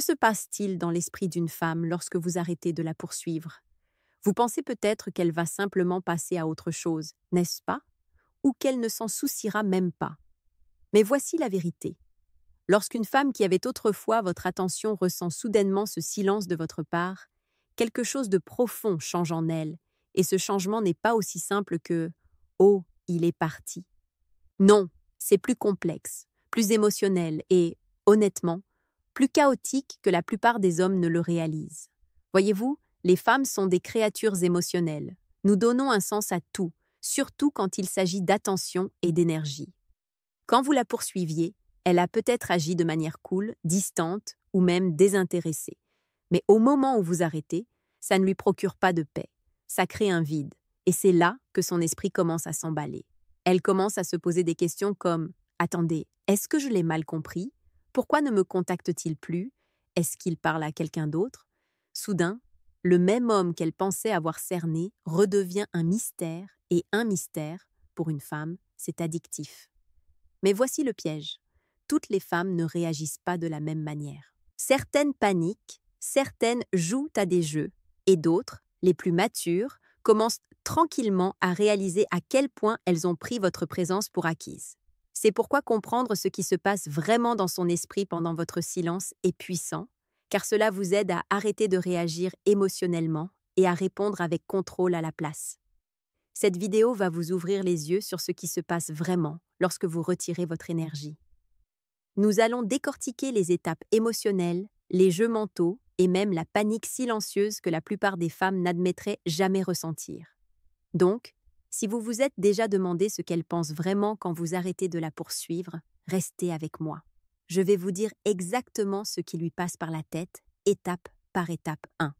Que se passe-t-il dans l'esprit d'une femme lorsque vous arrêtez de la poursuivre? Vous pensez peut-être qu'elle va simplement passer à autre chose, n'est-ce pas? Ou qu'elle ne s'en souciera même pas. Mais voici la vérité. Lorsqu'une femme qui avait autrefois votre attention ressent soudainement ce silence de votre part, quelque chose de profond change en elle, et ce changement n'est pas aussi simple que « Oh, il est parti ». Non, c'est plus complexe, plus émotionnel et, honnêtement, plus chaotique que la plupart des hommes ne le réalisent. Voyez-vous, les femmes sont des créatures émotionnelles. Nous donnons un sens à tout, surtout quand il s'agit d'attention et d'énergie. Quand vous la poursuiviez, elle a peut-être agi de manière cool, distante ou même désintéressée. Mais au moment où vous arrêtez, ça ne lui procure pas de paix. Ça crée un vide. Et c'est là que son esprit commence à s'emballer. Elle commence à se poser des questions comme « Attendez, est-ce que je l'ai mal compris? Pourquoi ne me contacte-t-il plus? Est-ce qu'il parle à quelqu'un d'autre ?» Soudain, le même homme qu'elle pensait avoir cerné redevient un mystère, et un mystère, pour une femme, c'est addictif. Mais voici le piège. Toutes les femmes ne réagissent pas de la même manière. Certaines paniquent, certaines jouent à des jeux, et d'autres, les plus matures, commencent tranquillement à réaliser à quel point elles ont pris votre présence pour acquise. C'est pourquoi comprendre ce qui se passe vraiment dans son esprit pendant votre silence est puissant, car cela vous aide à arrêter de réagir émotionnellement et à répondre avec contrôle à la place. Cette vidéo va vous ouvrir les yeux sur ce qui se passe vraiment lorsque vous retirez votre énergie. Nous allons décortiquer les étapes émotionnelles, les jeux mentaux et même la panique silencieuse que la plupart des femmes n'admettraient jamais ressentir. Donc, si vous vous êtes déjà demandé ce qu'elle pense vraiment quand vous arrêtez de la poursuivre, restez avec moi. Je vais vous dire exactement ce qui lui passe par la tête, étape par étape 1.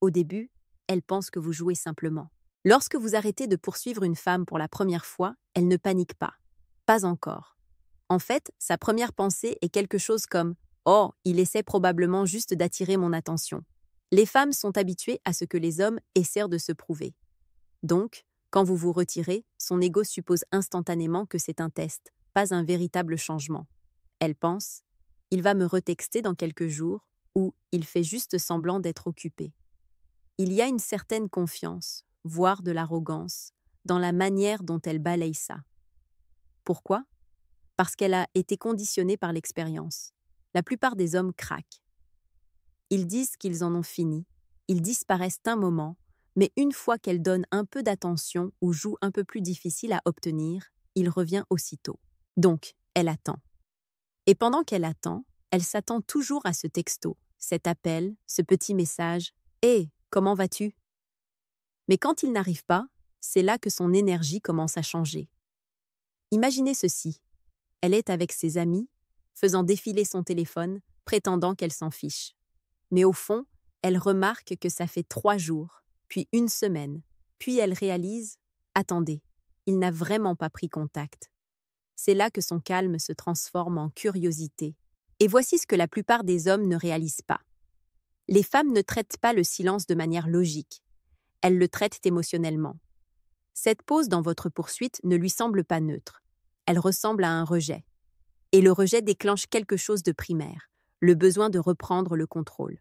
Au début, elle pense que vous jouez simplement. Lorsque vous arrêtez de poursuivre une femme pour la première fois, elle ne panique pas. Pas encore. En fait, sa première pensée est quelque chose comme « Oh, il essaie probablement juste d'attirer mon attention ». Les femmes sont habituées à ce que les hommes essaient de se prouver. Donc, quand vous vous retirez, son ego suppose instantanément que c'est un test, pas un véritable changement. Elle pense « Il va me retexter dans quelques jours » ou « Il fait juste semblant d'être occupé ». Il y a une certaine confiance, voire de l'arrogance, dans la manière dont elle balaye ça. Pourquoi? Parce qu'elle a été conditionnée par l'expérience. La plupart des hommes craquent. Ils disent qu'ils en ont fini, ils disparaissent un moment, mais une fois qu'elle donne un peu d'attention ou joue un peu plus difficile à obtenir, il revient aussitôt. Donc, elle attend. Et pendant qu'elle attend, elle s'attend toujours à ce texto, cet appel, ce petit message « Hé, comment vas-tu ?» Mais quand il n'arrive pas, c'est là que son énergie commence à changer. Imaginez ceci. Elle est avec ses amis, faisant défiler son téléphone, prétendant qu'elle s'en fiche. Mais au fond, elle remarque que ça fait 3 jours, puis 1 semaine, puis elle réalise « Attendez, il n'a vraiment pas pris contact ». C'est là que son calme se transforme en curiosité. Et voici ce que la plupart des hommes ne réalisent pas. Les femmes ne traitent pas le silence de manière logique. Elles le traitent émotionnellement. Cette pause dans votre poursuite ne lui semble pas neutre. Elle ressemble à un rejet. Et le rejet déclenche quelque chose de primaire, le besoin de reprendre le contrôle.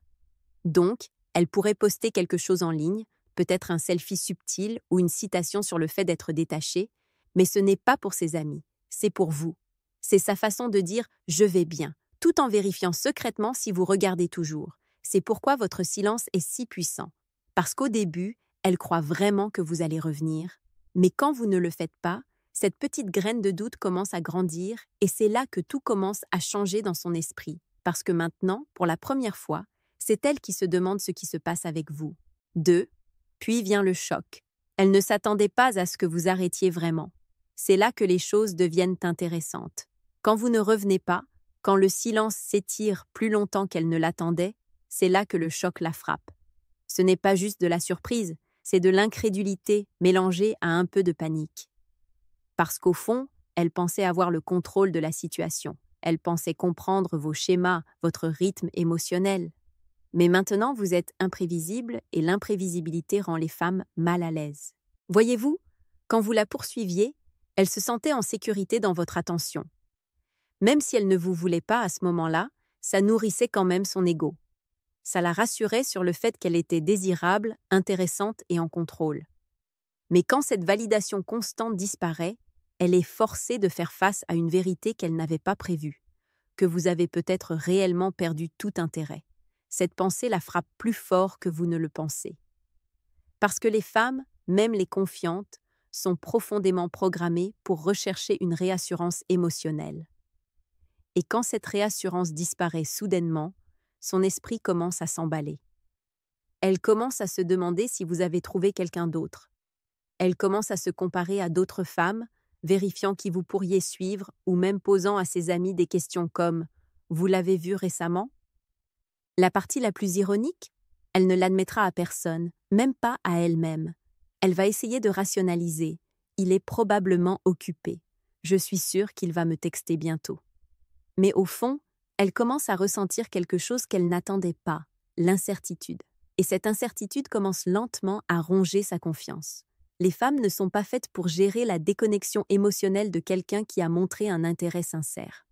Donc, elle pourrait poster quelque chose en ligne, peut-être un selfie subtil ou une citation sur le fait d'être détachée, mais ce n'est pas pour ses amis, c'est pour vous. C'est sa façon de dire « je vais bien », tout en vérifiant secrètement si vous regardez toujours. C'est pourquoi votre silence est si puissant. Parce qu'au début, elle croit vraiment que vous allez revenir, mais quand vous ne le faites pas, cette petite graine de doute commence à grandir et c'est là que tout commence à changer dans son esprit. Parce que maintenant, pour la première fois, c'est elle qui se demande ce qui se passe avec vous. 2. Puis vient le choc. Elle ne s'attendait pas à ce que vous arrêtiez vraiment. C'est là que les choses deviennent intéressantes. Quand vous ne revenez pas, quand le silence s'étire plus longtemps qu'elle ne l'attendait, c'est là que le choc la frappe. Ce n'est pas juste de la surprise, c'est de l'incrédulité mélangée à un peu de panique. Parce qu'au fond, elle pensait avoir le contrôle de la situation. Elle pensait comprendre vos schémas, votre rythme émotionnel. Mais maintenant, vous êtes imprévisible et l'imprévisibilité rend les femmes mal à l'aise. Voyez-vous, quand vous la poursuiviez, elle se sentait en sécurité dans votre attention. Même si elle ne vous voulait pas à ce moment-là, ça nourrissait quand même son ego. Ça la rassurait sur le fait qu'elle était désirable, intéressante et en contrôle. Mais quand cette validation constante disparaît, elle est forcée de faire face à une vérité qu'elle n'avait pas prévue, que vous avez peut-être réellement perdu tout intérêt. Cette pensée la frappe plus fort que vous ne le pensez. Parce que les femmes, même les confiantes, sont profondément programmées pour rechercher une réassurance émotionnelle. Et quand cette réassurance disparaît soudainement, son esprit commence à s'emballer. Elle commence à se demander si vous avez trouvé quelqu'un d'autre. Elle commence à se comparer à d'autres femmes, vérifiant qui vous pourriez suivre ou même posant à ses amis des questions comme « Vous l'avez vu récemment ?» La partie la plus ironique, elle ne l'admettra à personne, même pas à elle-même. Elle va essayer de rationaliser. Il est probablement occupé. Je suis sûre qu'il va me texter bientôt. Mais au fond, elle commence à ressentir quelque chose qu'elle n'attendait pas, l'incertitude. Et cette incertitude commence lentement à ronger sa confiance. Les femmes ne sont pas faites pour gérer la déconnexion émotionnelle de quelqu'un qui a montré un intérêt sincère.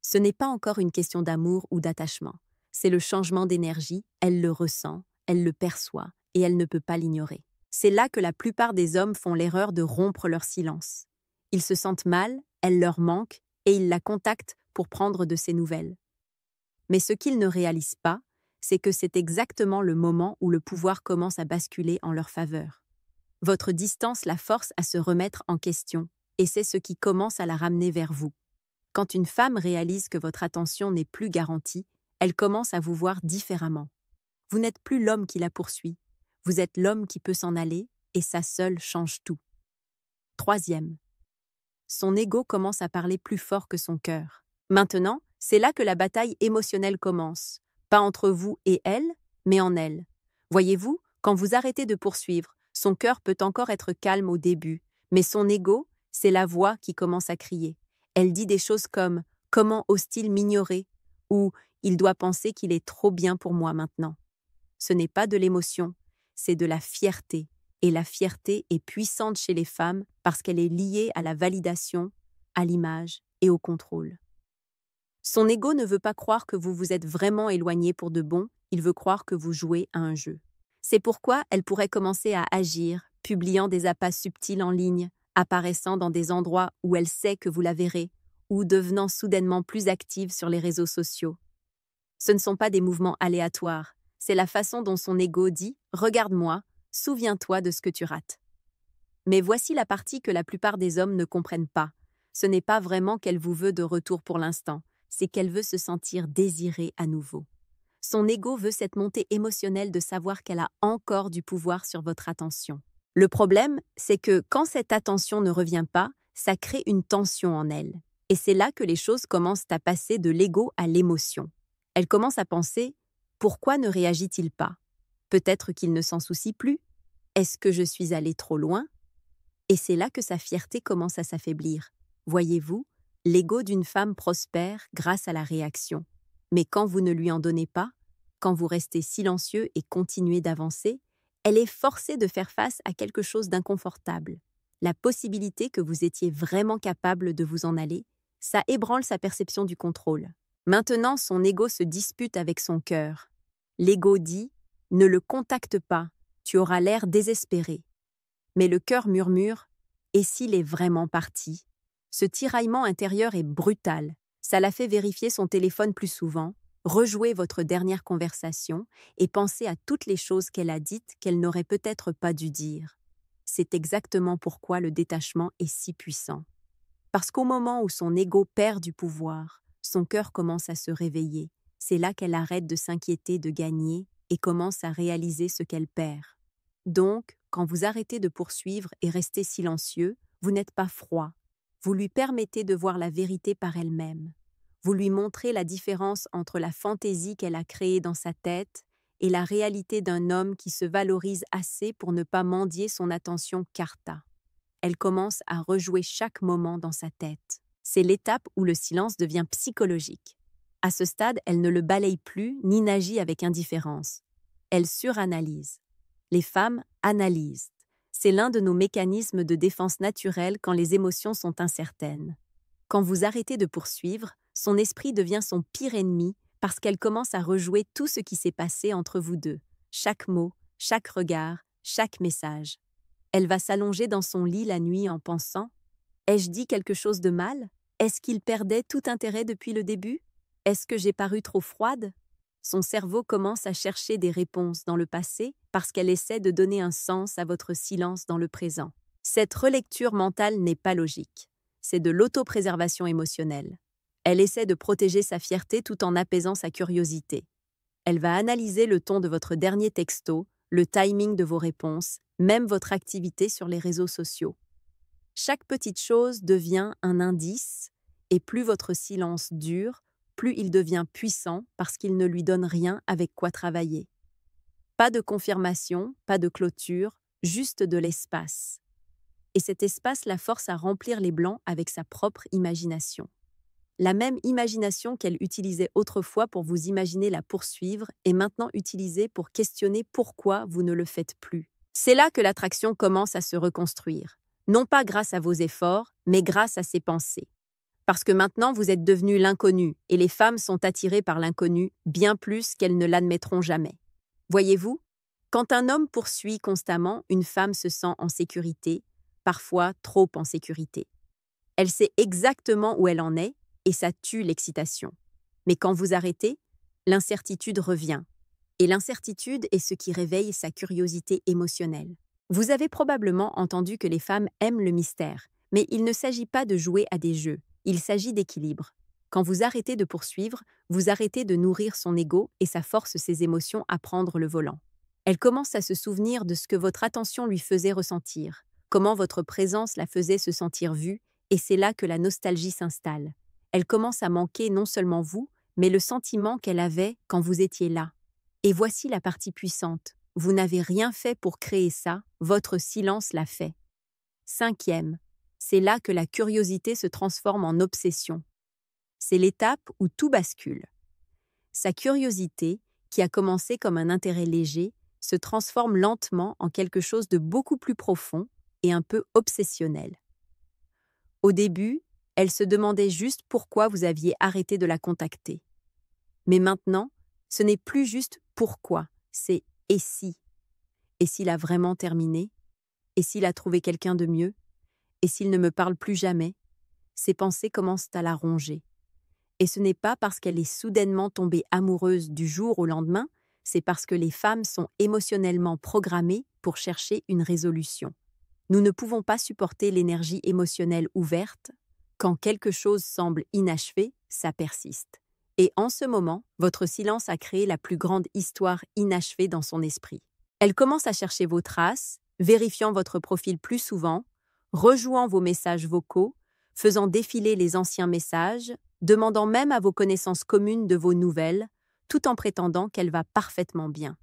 Ce n'est pas encore une question d'amour ou d'attachement. C'est le changement d'énergie, elle le ressent, elle le perçoit, et elle ne peut pas l'ignorer. C'est là que la plupart des hommes font l'erreur de rompre leur silence. Ils se sentent mal, elle leur manque, et ils la contactent pour prendre de ses nouvelles. Mais ce qu'ils ne réalisent pas, c'est que c'est exactement le moment où le pouvoir commence à basculer en leur faveur. Votre distance la force à se remettre en question, et c'est ce qui commence à la ramener vers vous. Quand une femme réalise que votre attention n'est plus garantie, elle commence à vous voir différemment. Vous n'êtes plus l'homme qui la poursuit, vous êtes l'homme qui peut s'en aller, et ça seul change tout. Troisième, son ego commence à parler plus fort que son cœur. Maintenant, c'est là que la bataille émotionnelle commence, pas entre vous et elle, mais en elle. Voyez-vous, quand vous arrêtez de poursuivre, son cœur peut encore être calme au début, mais son ego, c'est la voix qui commence à crier. Elle dit des choses comme « Comment ose-t-il m'ignorer ?» ou « Il doit penser qu'il est trop bien pour moi maintenant ». Ce n'est pas de l'émotion, c'est de la fierté. Et la fierté est puissante chez les femmes parce qu'elle est liée à la validation, à l'image et au contrôle. Son ego ne veut pas croire que vous vous êtes vraiment éloigné pour de bon, il veut croire que vous jouez à un jeu. C'est pourquoi elle pourrait commencer à agir, publiant des appâts subtils en ligne, apparaissant dans des endroits où elle sait que vous la verrez, ou devenant soudainement plus active sur les réseaux sociaux. Ce ne sont pas des mouvements aléatoires, c'est la façon dont son ego dit « Regarde-moi, souviens-toi de ce que tu rates ». Mais voici la partie que la plupart des hommes ne comprennent pas. Ce n'est pas vraiment qu'elle vous veut de retour pour l'instant, c'est qu'elle veut se sentir désirée à nouveau. Son ego veut cette montée émotionnelle de savoir qu'elle a encore du pouvoir sur votre attention. Le problème, c'est que quand cette attention ne revient pas, ça crée une tension en elle. Et c'est là que les choses commencent à passer de l'ego à l'émotion. Elle commence à penser « Pourquoi ne réagit-il pas ? Peut-être qu'il ne s'en soucie plus. Est-ce que je suis allée trop loin ?» Et c'est là que sa fierté commence à s'affaiblir. Voyez-vous, l'ego d'une femme prospère grâce à la réaction. Mais quand vous ne lui en donnez pas, quand vous restez silencieux et continuez d'avancer, elle est forcée de faire face à quelque chose d'inconfortable. La possibilité que vous étiez vraiment capable de vous en aller, ça ébranle sa perception du contrôle. Maintenant, son ego se dispute avec son cœur. L'ego dit « Ne le contacte pas, tu auras l'air désespéré ». Mais le cœur murmure « Et s'il est vraiment parti ?» Ce tiraillement intérieur est brutal. Ça la fait vérifier son téléphone plus souvent, rejouer votre dernière conversation et penser à toutes les choses qu'elle a dites qu'elle n'aurait peut-être pas dû dire. C'est exactement pourquoi le détachement est si puissant. Parce qu'au moment où son ego perd du pouvoir, son cœur commence à se réveiller. C'est là qu'elle arrête de s'inquiéter de gagner et commence à réaliser ce qu'elle perd. Donc, quand vous arrêtez de poursuivre et restez silencieux, vous n'êtes pas froid. Vous lui permettez de voir la vérité par elle-même. Vous lui montrez la différence entre la fantaisie qu'elle a créée dans sa tête et la réalité d'un homme qui se valorise assez pour ne pas mendier son attention carta. Elle commence à rejouer chaque moment dans sa tête. C'est l'étape où le silence devient psychologique. À ce stade, elle ne le balaye plus ni n'agit avec indifférence. Elle suranalyse. Les femmes analysent. C'est l'un de nos mécanismes de défense naturels quand les émotions sont incertaines. Quand vous arrêtez de poursuivre, son esprit devient son pire ennemi parce qu'elle commence à rejouer tout ce qui s'est passé entre vous deux, chaque mot, chaque regard, chaque message. Elle va s'allonger dans son lit la nuit en pensant « Ai-je dit quelque chose de mal? Est-ce qu'il perdait tout intérêt depuis le début? Est-ce que j'ai paru trop froide ?» Son cerveau commence à chercher des réponses dans le passé parce qu'elle essaie de donner un sens à votre silence dans le présent. Cette relecture mentale n'est pas logique. C'est de l'autopréservation émotionnelle. Elle essaie de protéger sa fierté tout en apaisant sa curiosité. Elle va analyser le ton de votre dernier texto, le timing de vos réponses, même votre activité sur les réseaux sociaux. Chaque petite chose devient un indice, et plus votre silence dure, plus il devient puissant parce qu'il ne lui donne rien avec quoi travailler. Pas de confirmation, pas de clôture, juste de l'espace. Et cet espace la force à remplir les blancs avec sa propre imagination. La même imagination qu'elle utilisait autrefois pour vous imaginer la poursuivre est maintenant utilisée pour questionner pourquoi vous ne le faites plus. C'est là que l'attraction commence à se reconstruire, non pas grâce à vos efforts, mais grâce à ses pensées. Parce que maintenant vous êtes devenu l'inconnu et les femmes sont attirées par l'inconnu bien plus qu'elles ne l'admettront jamais. Voyez-vous, quand un homme poursuit constamment, une femme se sent en sécurité, parfois trop en sécurité. Elle sait exactement où elle en est et ça tue l'excitation. Mais quand vous arrêtez, l'incertitude revient. Et l'incertitude est ce qui réveille sa curiosité émotionnelle. Vous avez probablement entendu que les femmes aiment le mystère, mais il ne s'agit pas de jouer à des jeux. Il s'agit d'équilibre. Quand vous arrêtez de poursuivre, vous arrêtez de nourrir son ego et ça force ses émotions à prendre le volant. Elle commence à se souvenir de ce que votre attention lui faisait ressentir, comment votre présence la faisait se sentir vue, et c'est là que la nostalgie s'installe. Elle commence à manquer non seulement vous, mais le sentiment qu'elle avait quand vous étiez là. Et voici la partie puissante. Vous n'avez rien fait pour créer ça, votre silence l'a fait. 5e. C'est là que la curiosité se transforme en obsession. C'est l'étape où tout bascule. Sa curiosité, qui a commencé comme un intérêt léger, se transforme lentement en quelque chose de beaucoup plus profond et un peu obsessionnel. Au début, elle se demandait juste pourquoi vous aviez arrêté de la contacter. Mais maintenant, ce n'est plus juste pourquoi, c'est « et si ». Et s'il a vraiment terminé? Et s'il a trouvé quelqu'un de mieux? Et s'il ne me parle plus jamais? Ses pensées commencent à la ronger. Et ce n'est pas parce qu'elle est soudainement tombée amoureuse du jour au lendemain, c'est parce que les femmes sont émotionnellement programmées pour chercher une résolution. Nous ne pouvons pas supporter l'énergie émotionnelle ouverte. Quand quelque chose semble inachevé, ça persiste. Et en ce moment, votre silence a créé la plus grande histoire inachevée dans son esprit. Elle commence à chercher vos traces, vérifiant votre profil plus souvent, rejouant vos messages vocaux, faisant défiler les anciens messages, demandant même à vos connaissances communes de vos nouvelles, tout en prétendant qu'elle va parfaitement bien.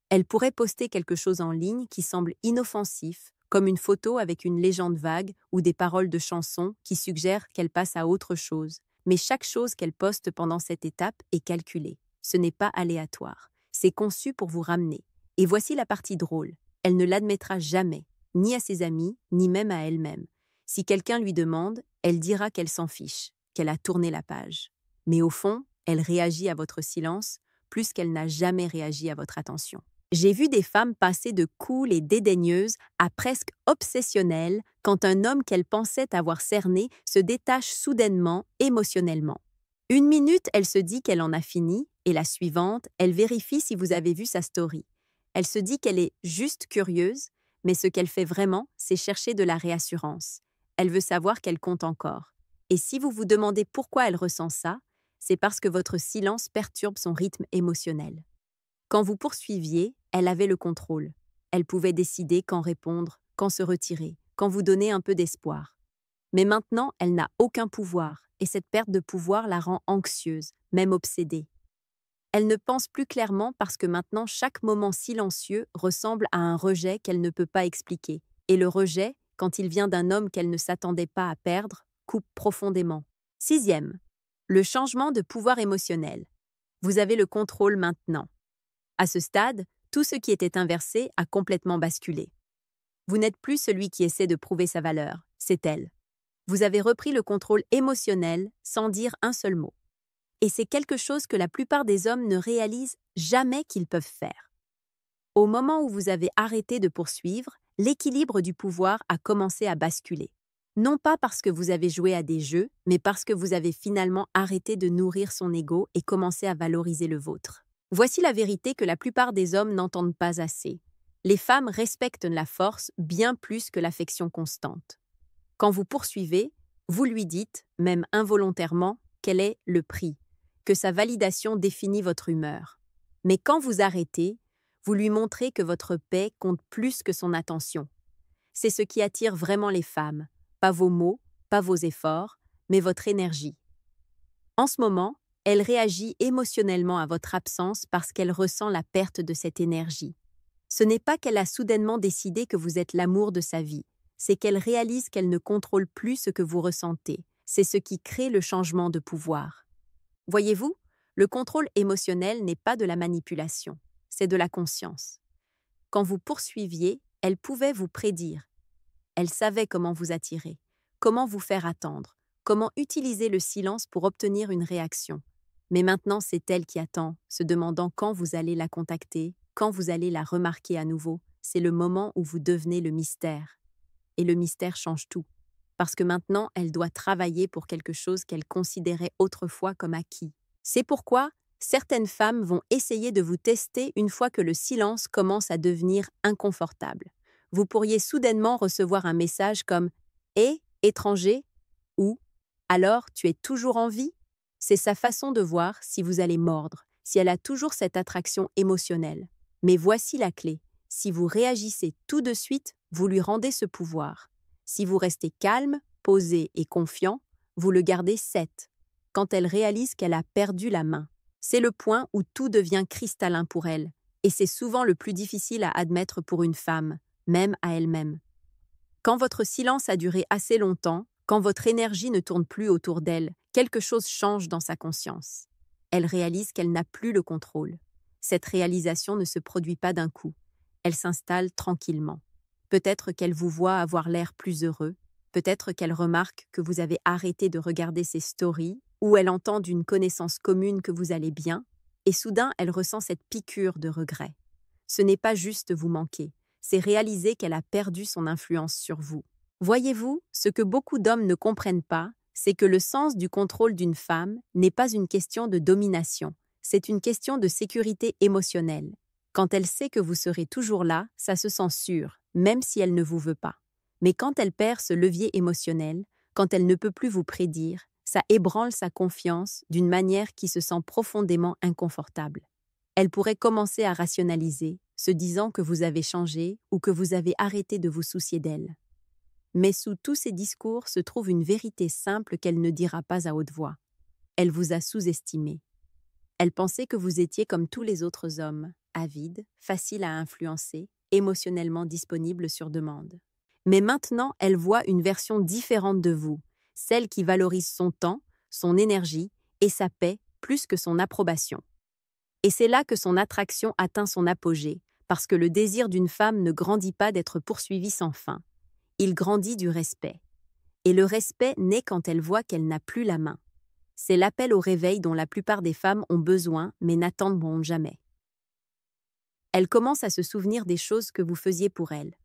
Elle pourrait poster quelque chose en ligne qui semble inoffensif, comme une photo avec une légende vague ou des paroles de chansons qui suggèrent qu'elle passe à autre chose. Mais chaque chose qu'elle poste pendant cette étape est calculée. Ce n'est pas aléatoire. C'est conçu pour vous ramener. Et voici la partie drôle. Elle ne l'admettra jamais, ni à ses amis, ni même à elle-même. Si quelqu'un lui demande, elle dira qu'elle s'en fiche, qu'elle a tourné la page. Mais au fond, elle réagit à votre silence plus qu'elle n'a jamais réagi à votre attention. J'ai vu des femmes passer de cool et dédaigneuses à presque obsessionnelles quand un homme qu'elle pensait avoir cerné se détache soudainement, émotionnellement. Une minute, elle se dit qu'elle en a fini, et la suivante, elle vérifie si vous avez vu sa story. Elle se dit qu'elle est juste curieuse, mais ce qu'elle fait vraiment, c'est chercher de la réassurance. Elle veut savoir qu'elle compte encore. Et si vous vous demandez pourquoi elle ressent ça, c'est parce que votre silence perturbe son rythme émotionnel. Quand vous poursuiviez, elle avait le contrôle. Elle pouvait décider quand répondre, quand se retirer, quand vous donner un peu d'espoir. Mais maintenant, elle n'a aucun pouvoir, et cette perte de pouvoir la rend anxieuse, même obsédée. Elle ne pense plus clairement parce que maintenant chaque moment silencieux ressemble à un rejet qu'elle ne peut pas expliquer. Et le rejet, quand il vient d'un homme qu'elle ne s'attendait pas à perdre, coupe profondément. 6e. Le changement de pouvoir émotionnel. Vous avez le contrôle maintenant. À ce stade, tout ce qui était inversé a complètement basculé. Vous n'êtes plus celui qui essaie de prouver sa valeur, c'est elle. Vous avez repris le contrôle émotionnel sans dire un seul mot. Et c'est quelque chose que la plupart des hommes ne réalisent jamais qu'ils peuvent faire. Au moment où vous avez arrêté de poursuivre, l'équilibre du pouvoir a commencé à basculer. Non pas parce que vous avez joué à des jeux, mais parce que vous avez finalement arrêté de nourrir son ego et commencé à valoriser le vôtre. Voici la vérité que la plupart des hommes n'entendent pas assez. Les femmes respectent la force bien plus que l'affection constante. Quand vous poursuivez, vous lui dites, même involontairement, quel est le prix, que sa validation définit votre humeur. Mais quand vous arrêtez, vous lui montrez que votre paix compte plus que son attention. C'est ce qui attire vraiment les femmes, pas vos mots, pas vos efforts, mais votre énergie. En ce moment, elle réagit émotionnellement à votre absence parce qu'elle ressent la perte de cette énergie. Ce n'est pas qu'elle a soudainement décidé que vous êtes l'amour de sa vie, c'est qu'elle réalise qu'elle ne contrôle plus ce que vous ressentez. C'est ce qui crée le changement de pouvoir. Voyez-vous, le contrôle émotionnel n'est pas de la manipulation, c'est de la conscience. Quand vous poursuiviez, elle pouvait vous prédire. Elle savait comment vous attirer, comment vous faire attendre, comment utiliser le silence pour obtenir une réaction. Mais maintenant, c'est elle qui attend, se demandant quand vous allez la contacter, quand vous allez la remarquer à nouveau. C'est le moment où vous devenez le mystère. Et le mystère change tout. Parce que maintenant, elle doit travailler pour quelque chose qu'elle considérait autrefois comme acquis. C'est pourquoi certaines femmes vont essayer de vous tester une fois que le silence commence à devenir inconfortable. Vous pourriez soudainement recevoir un message comme « Hé, étranger » ou « Alors, tu es toujours en vie ?» C'est sa façon de voir si vous allez mordre, si elle a toujours cette attraction émotionnelle. Mais voici la clé. Si vous réagissez tout de suite, vous lui rendez ce pouvoir. Si vous restez calme, posé et confiant, vous le gardez 7. Quand elle réalise qu'elle a perdu la main, c'est le point où tout devient cristallin pour elle. Et c'est souvent le plus difficile à admettre pour une femme, même à elle-même. Quand votre silence a duré assez longtemps, quand votre énergie ne tourne plus autour d'elle, quelque chose change dans sa conscience. Elle réalise qu'elle n'a plus le contrôle. Cette réalisation ne se produit pas d'un coup. Elle s'installe tranquillement. Peut-être qu'elle vous voit avoir l'air plus heureux, peut-être qu'elle remarque que vous avez arrêté de regarder ses stories, ou elle entend d'une connaissance commune que vous allez bien, et soudain elle ressent cette piqûre de regret. Ce n'est pas juste vous manquer, c'est réaliser qu'elle a perdu son influence sur vous. Voyez-vous, ce que beaucoup d'hommes ne comprennent pas, c'est que le sens du contrôle d'une femme n'est pas une question de domination, c'est une question de sécurité émotionnelle. Quand elle sait que vous serez toujours là, ça se sent sûr, même si elle ne vous veut pas. Mais quand elle perd ce levier émotionnel, quand elle ne peut plus vous prédire, ça ébranle sa confiance d'une manière qui se sent profondément inconfortable. Elle pourrait commencer à rationaliser, se disant que vous avez changé ou que vous avez arrêté de vous soucier d'elle. Mais sous tous ces discours se trouve une vérité simple qu'elle ne dira pas à haute voix. Elle vous a sous-estimé. Elle pensait que vous étiez comme tous les autres hommes, avide, facile à influencer, émotionnellement disponible sur demande. Mais maintenant, elle voit une version différente de vous, celle qui valorise son temps, son énergie et sa paix plus que son approbation. Et c'est là que son attraction atteint son apogée, parce que le désir d'une femme ne grandit pas d'être poursuivi sans fin. Il grandit du respect. Et le respect naît quand elle voit qu'elle n'a plus la main. C'est l'appel au réveil dont la plupart des femmes ont besoin mais n'attendront jamais. Elle commence à se souvenir des choses que vous faisiez pour elle.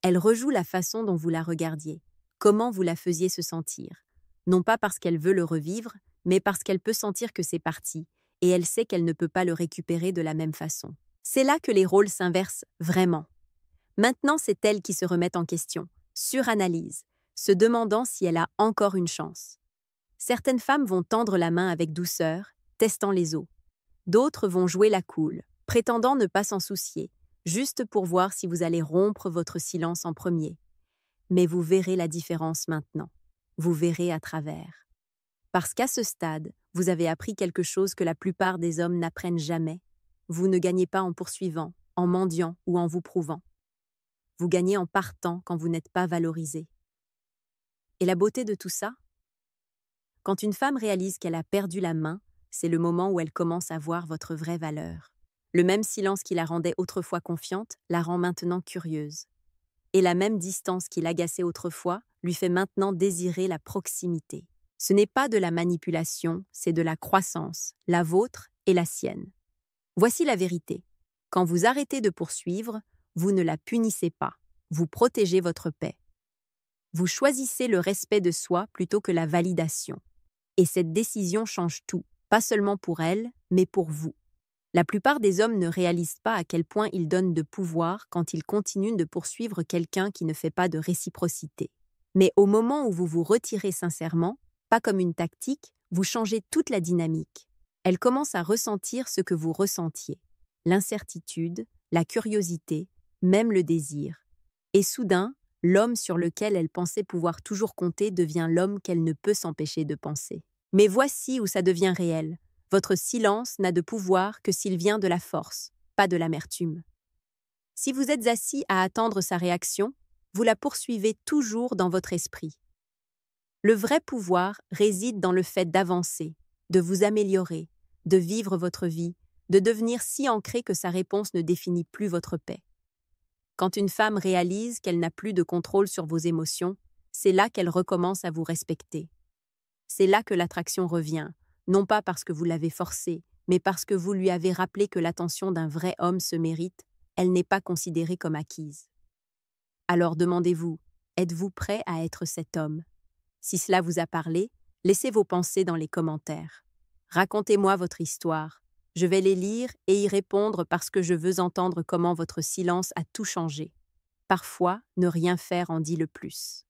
Elle rejoue la façon dont vous la regardiez, comment vous la faisiez se sentir. Non pas parce qu'elle veut le revivre, mais parce qu'elle peut sentir que c'est parti, et elle sait qu'elle ne peut pas le récupérer de la même façon. C'est là que les rôles s'inversent vraiment. Maintenant, c'est elle qui se remet en question, suranalyse, se demandant si elle a encore une chance. Certaines femmes vont tendre la main avec douceur, testant les os. D'autres vont jouer la cool, prétendant ne pas s'en soucier, juste pour voir si vous allez rompre votre silence en premier. Mais vous verrez la différence maintenant. Vous verrez à travers. Parce qu'à ce stade, vous avez appris quelque chose que la plupart des hommes n'apprennent jamais. Vous ne gagnez pas en poursuivant, en mendiant ou en vous prouvant. Vous gagnez en partant quand vous n'êtes pas valorisé. Et la beauté de tout ça? Quand une femme réalise qu'elle a perdu la main, c'est le moment où elle commence à voir votre vraie valeur. Le même silence qui la rendait autrefois confiante la rend maintenant curieuse. Et la même distance qui l'agaçait autrefois lui fait maintenant désirer la proximité. Ce n'est pas de la manipulation, c'est de la croissance, la vôtre et la sienne. Voici la vérité. Quand vous arrêtez de poursuivre, vous ne la punissez pas, vous protégez votre paix. Vous choisissez le respect de soi plutôt que la validation. Et cette décision change tout, pas seulement pour elle, mais pour vous. La plupart des hommes ne réalisent pas à quel point ils donnent de pouvoir quand ils continuent de poursuivre quelqu'un qui ne fait pas de réciprocité. Mais au moment où vous vous retirez sincèrement, pas comme une tactique, vous changez toute la dynamique. Elle commence à ressentir ce que vous ressentiez. L'incertitude, la curiosité, même le désir. Et soudain, l'homme sur lequel elle pensait pouvoir toujours compter devient l'homme qu'elle ne peut s'empêcher de penser. Mais voici où ça devient réel. Votre silence n'a de pouvoir que s'il vient de la force, pas de l'amertume. Si vous êtes assis à attendre sa réaction, vous la poursuivez toujours dans votre esprit. Le vrai pouvoir réside dans le fait d'avancer, de vous améliorer, de vivre votre vie, de devenir si ancré que sa réponse ne définit plus votre paix. Quand une femme réalise qu'elle n'a plus de contrôle sur vos émotions, c'est là qu'elle recommence à vous respecter. C'est là que l'attraction revient, non pas parce que vous l'avez forcée, mais parce que vous lui avez rappelé que l'attention d'un vrai homme se mérite, elle n'est pas considérée comme acquise. Alors demandez-vous, êtes-vous prêt à être cet homme? Si cela vous a parlé, laissez vos pensées dans les commentaires. Racontez-moi votre histoire. Je vais les lire et y répondre parce que je veux entendre comment votre silence a tout changé. Parfois, ne rien faire en dit le plus.